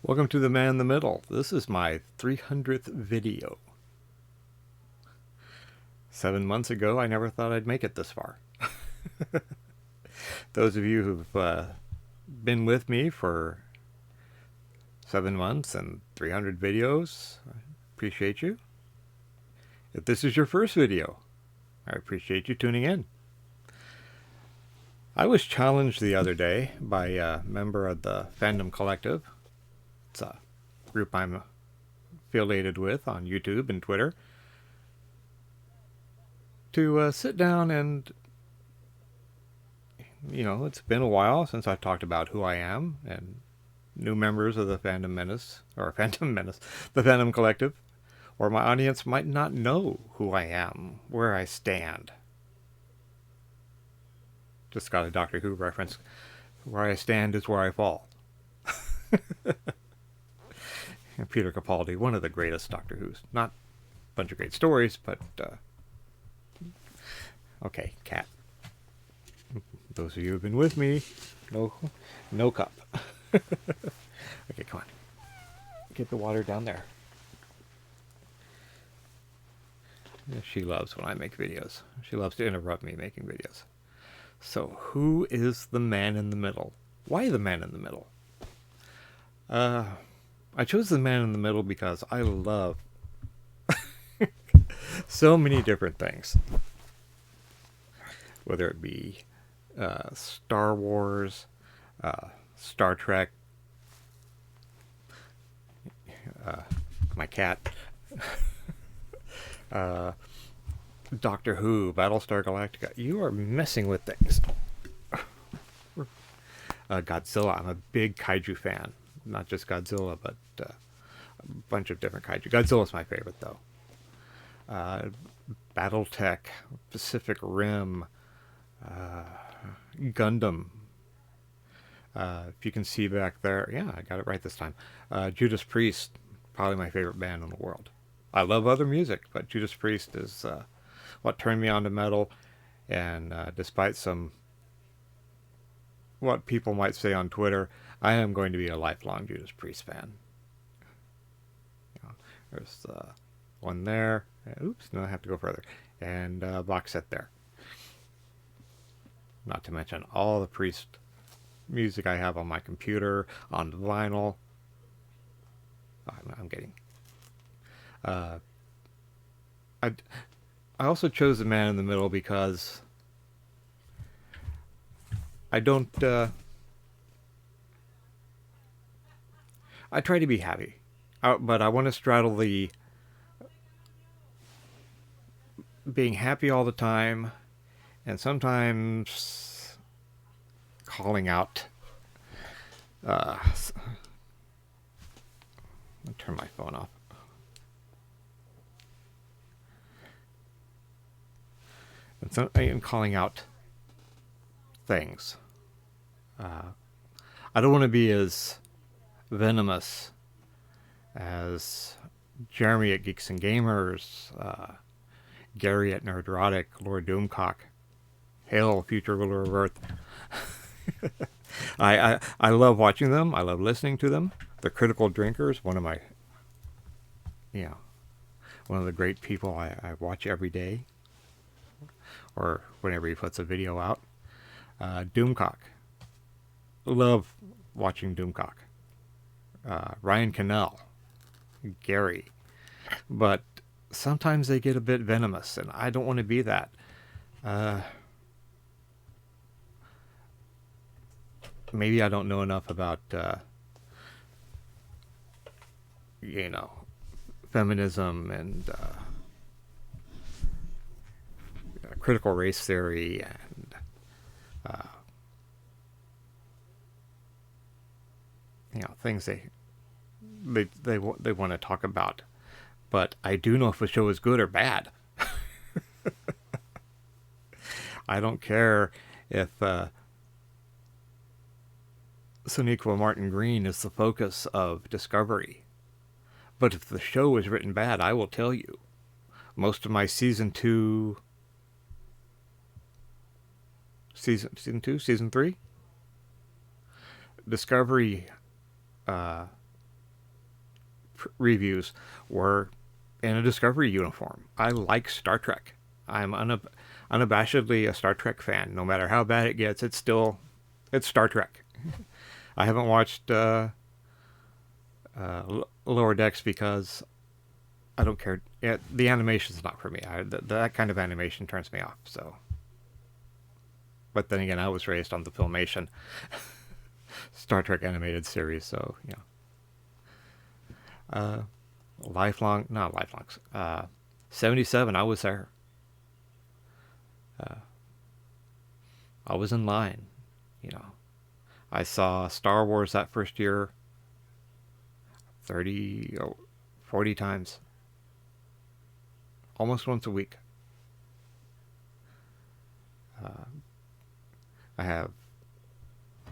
Welcome to the Man in the Middle. This is my 300th video. 7 months ago, I never thought I'd make it this far. Those of you who've been with me for 7 months and 300 videos, I appreciate you. If this is your first video, I appreciate you tuning in. I was challenged the other day by a member of the Fandom Collective. It's a group I'm affiliated with on YouTube and Twitter, to sit down and, it's been a while since I've talked about who I am, and new members of the Fandom Menace, or Phantom Menace, the Fandom Collective, or my audience might not know who I am, where I stand. Just got a Doctor Who reference. Where I stand is where I fall. Peter Capaldi, one of the greatest Doctor Who's. Not a bunch of great stories, but okay, cat. Those of you who've been with me, no cup. Okay, come on. Get the water down there. She loves when I make videos. She loves to interrupt me making videos. So, who is the man in the middle? Why the man in the middle? I chose the man in the middle because I love so many different things. Whether it be Star Wars, Star Trek, my cat, Doctor Who, Battlestar Galactica. You are messing with things. Godzilla. I'm a big kaiju fan. Not just Godzilla, but a bunch of different kaiju. Godzilla's my favorite, though. Battletech, Pacific Rim, Gundam. If you can see back there, yeah, I got it right this time. Judas Priest, probably my favorite band in the world. I love other music, but Judas Priest is what turned me on to metal. And despite some, what people might say on Twitter, I am going to be a lifelong Judas Priest fan. There's one there. Oops, no, I have to go further. And box set there. Not to mention all the Priest music I have on my computer, on vinyl. I'm getting. I also chose the man in the middle because I don't. I try to be happy, but I want to straddle the being happy all the time, and sometimes calling out. I'll turn my phone off. And so I am calling out things. I don't want to be as venomous as Jeremy at Geeks and Gamers, Gary at Nerdrotic, Lord Doomcock, Hail, future ruler of Earth. I love watching them. I love listening to them. The Critical Drinkers, one of the great people I watch every day, or whenever he puts a video out. Doomcock. Love watching Doomcock. Ryan Cannell. Gary. But sometimes they get a bit venomous, and I don't want to be that. Maybe I don't know enough about, feminism and critical race theory and things they want to talk about. But I do know if a show is good or bad. I don't care if Sonequa Martin Green is the focus of Discovery. But if the show is written bad, I will tell you. Most of my season 3? Discovery reviews were in a Discovery uniform. I like Star Trek. I'm unabashedly a Star Trek fan. No matter how bad it gets, it's Star Trek. I haven't watched Lower Decks because I don't care. The animation's not for me. That kind of animation turns me off. So, but then again, I was raised on the Filmation Star Trek animated series, so you know. Not lifelongs. 77, I was there. I was in line, you know. I saw Star Wars that first year 40 times. Almost once a week. I have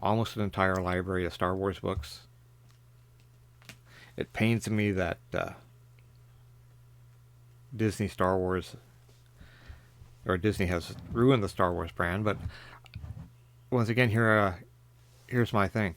almost an entire library of Star Wars books. It pains me that Disney has ruined the Star Wars brand, but once again, here's my thing.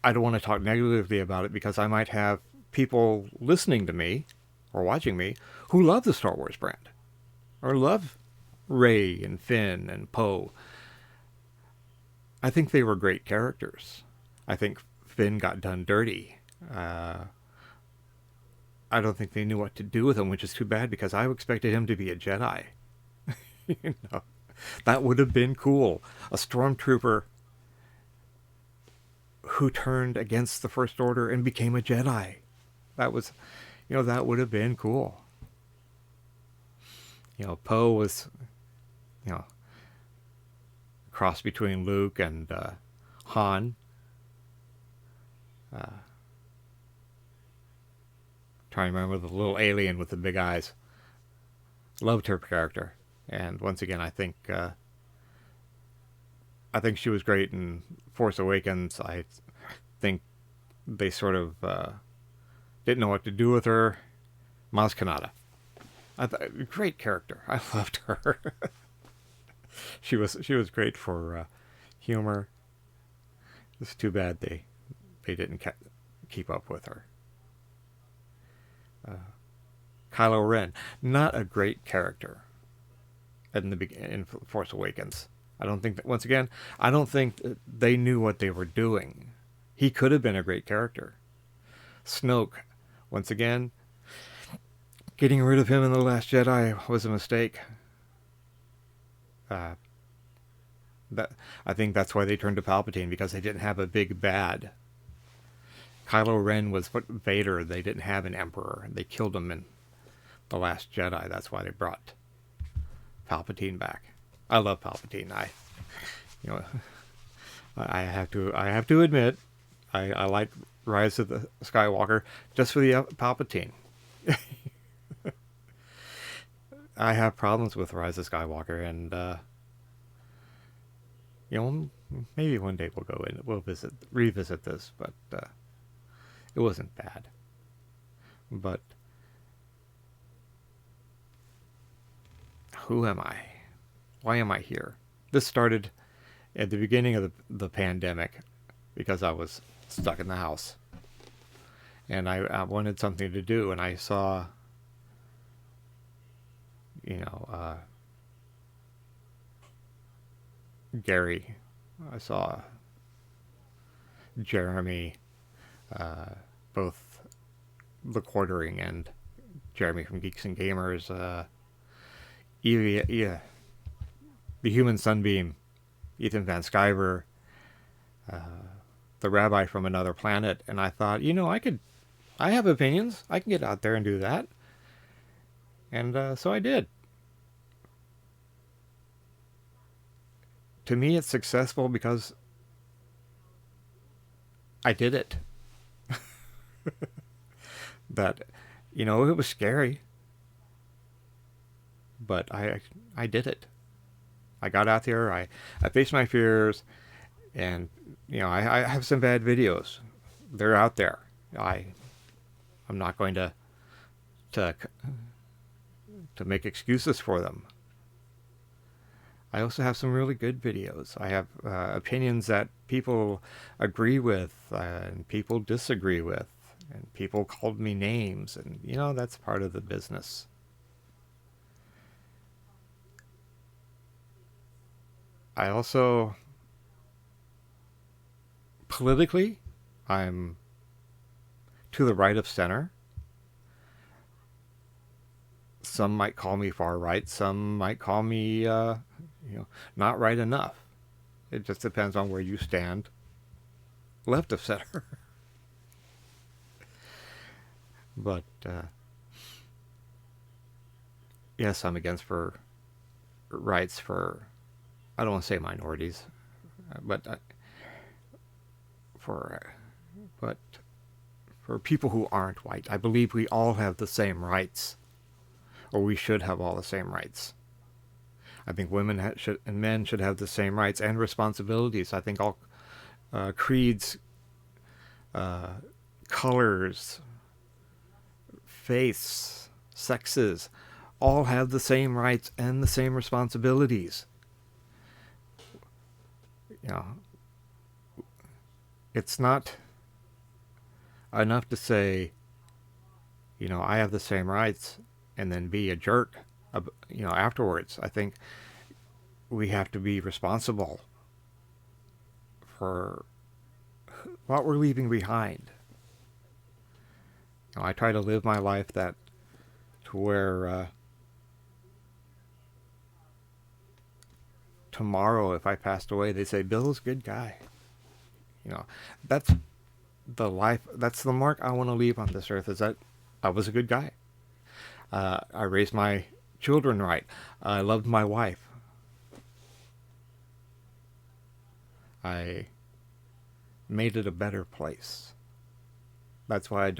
I don't want to talk negatively about it because I might have people listening to me or watching me who love the Star Wars brand or love Rey and Finn and Poe. I think they were great characters. I think Finn got done dirty. I don't think they knew what to do with him, which is too bad because I expected him to be a Jedi. You know, that would have been cool. A stormtrooper who turned against the First Order and became a Jedi. That would have been cool. You know, Poe was, you know, a cross between Luke and Han. Trying to remember the little alien with the big eyes. Loved her character, and once again, I think she was great in Force Awakens. I think they sort of didn't know what to do with her. Maz Kanata, great character. I loved her. She was great for humor. It's too bad they didn't keep up with her. Kylo Ren, not a great character in Force Awakens. I don't think that, once again, I don't think they knew what they were doing. He could have been a great character. Snoke, once again, getting rid of him in The Last Jedi was a mistake. I think that's why they turned to Palpatine, because they didn't have a big bad. Kylo Ren was Vader. They didn't have an Emperor. They killed him in The Last Jedi. That's why they brought Palpatine back. I love Palpatine. I have to admit, I like Rise of the Skywalker just for the Palpatine. I have problems with Rise of Skywalker, and maybe one day we'll go in, we'll revisit this, but it wasn't bad. But who am I? Why am I here? This started at the beginning of the pandemic because I was stuck in the house. And I wanted something to do, and I saw, Gary. I saw Jeremy, both The Quartering and Jeremy from Geeks and Gamers, Evie, the Human Sunbeam, Ethan Van Sciver, the Rabbi from Another Planet, and I thought, I have opinions. I can get out there and do that. And so I did. To me, it's successful because I did it. That, it was scary, but I did it. I got out there, I faced my fears, and, I have some bad videos. They're out there. I'm not going to make excuses for them. I also have some really good videos. I have opinions that people agree with and people disagree with. And people called me names, and you know, that's part of the business. I also, politically, I'm to the right of center. Some might call me far right. Some might call me, not right enough. It just depends on where you stand. Left of center. But yes, I'm against for rights for, I don't want to say minorities, but for but for people who aren't white. I believe we all have the same rights, or we should have all the same rights. I think women should and men should have the same rights and responsibilities. I think all creeds, uh, colors, faiths, sexes, all have the same rights and the same responsibilities. You know, it's not enough to say, I have the same rights, and then be a jerk, afterwards. I think we have to be responsible for what we're leaving behind. I try to live my life to where tomorrow, if I passed away, they say Bill's a good guy. That's the life. That's the mark I want to leave on this earth. Is that I was a good guy. I raised my children right. I loved my wife. I made it a better place. That's why I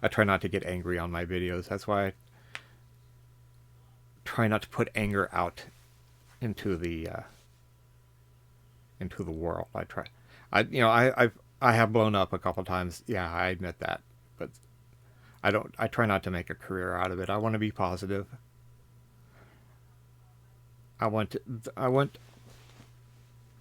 try not to get angry on my videos. That's why I try not to put anger out into the world. I have blown up a couple times. Yeah, I admit that, but I try not to make a career out of it. I want to be positive. I want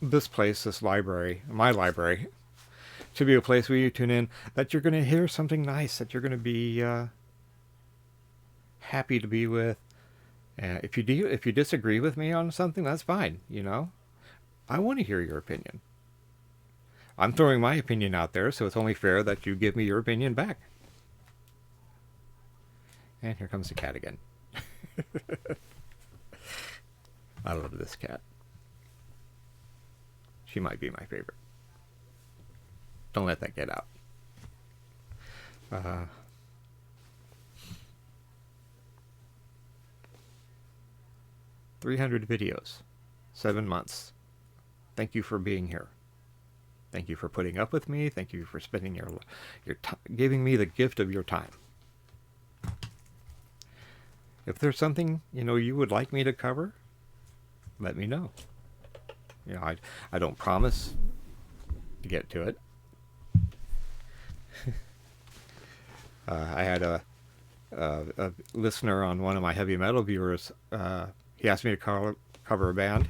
this place, this library, my library, to be a place where you tune in, that you're going to hear something nice, that you're going to be happy to be with. And if you disagree with me on something, that's fine. I want to hear your opinion. I'm throwing my opinion out there, so it's only fair that you give me your opinion back. And here comes the cat again. I love this cat. She might be my favorite. Don't let that get out. 300 videos, 7 months. Thank you for being here. Thank you for putting up with me. Thank you for spending giving me the gift of your time. If there's something you would like me to cover, let me know. I don't promise to get to it. I had a listener on one of my heavy metal viewers. He asked me to cover a band.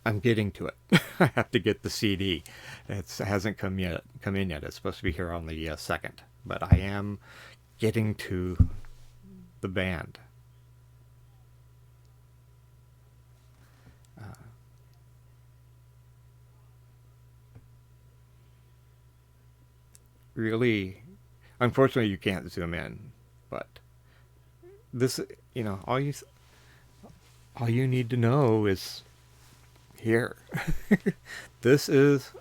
I'm getting to it. I have to get the CD. It hasn't come in yet. It's supposed to be here on the 2nd, but I am getting to the band. Really, unfortunately, you can't zoom in, but this, all you need to know is here. This is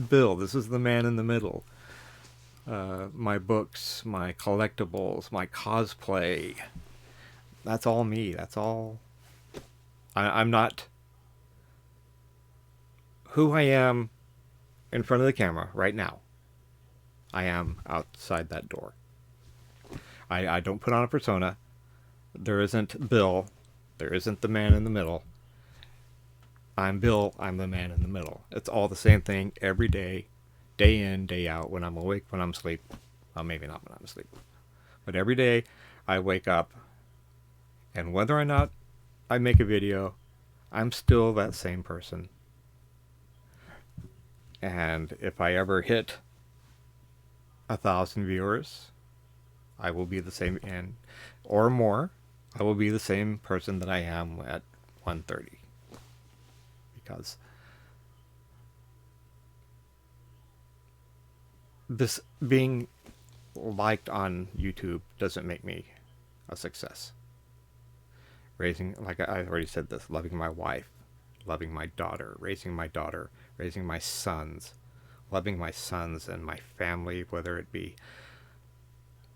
Bill. This is the man in the middle. My books, my collectibles, my cosplay. That's all me. That's all. I'm not who I am in front of the camera right now. I am outside that door. I don't put on a persona. There isn't Bill. There isn't the man in the middle. I'm Bill. I'm the man in the middle. It's all the same thing every day, day in, day out, when I'm awake, when I'm asleep. Well, maybe not when I'm asleep. But every day I wake up, and whether or not I make a video, I'm still that same person. And if I ever hit 1,000 viewers, I will be the same, and or more, I will be the same person that I am at 130. Because this being liked on YouTube doesn't make me a success. Raising, like I already said this, loving my wife, loving my daughter, raising my sons, loving my sons and my family, whether it be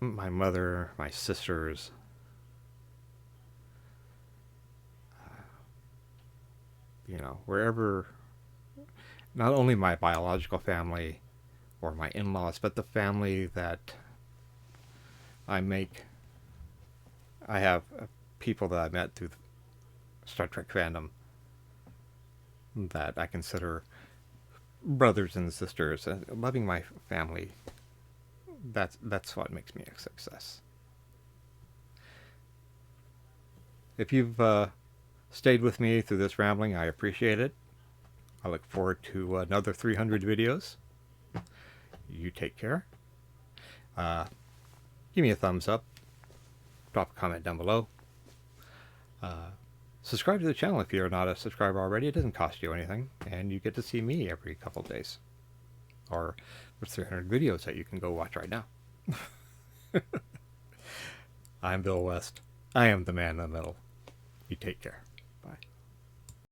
my mother, my sisters, wherever, not only my biological family or my in-laws, but the family that I make. I have people that I met through Star Trek fandom that I consider brothers and sisters. Loving my family, that's what makes me a success. If you've stayed with me through this rambling, I appreciate it. I look forward to another 300 videos. You take care. Give me a thumbs up. Drop a comment down below. Subscribe to the channel if you're not a subscriber already. It doesn't cost you anything, and you get to see me every couple of days. Or there's 300 videos that you can go watch right now. I'm Bill West. I am the man in the middle. You take care.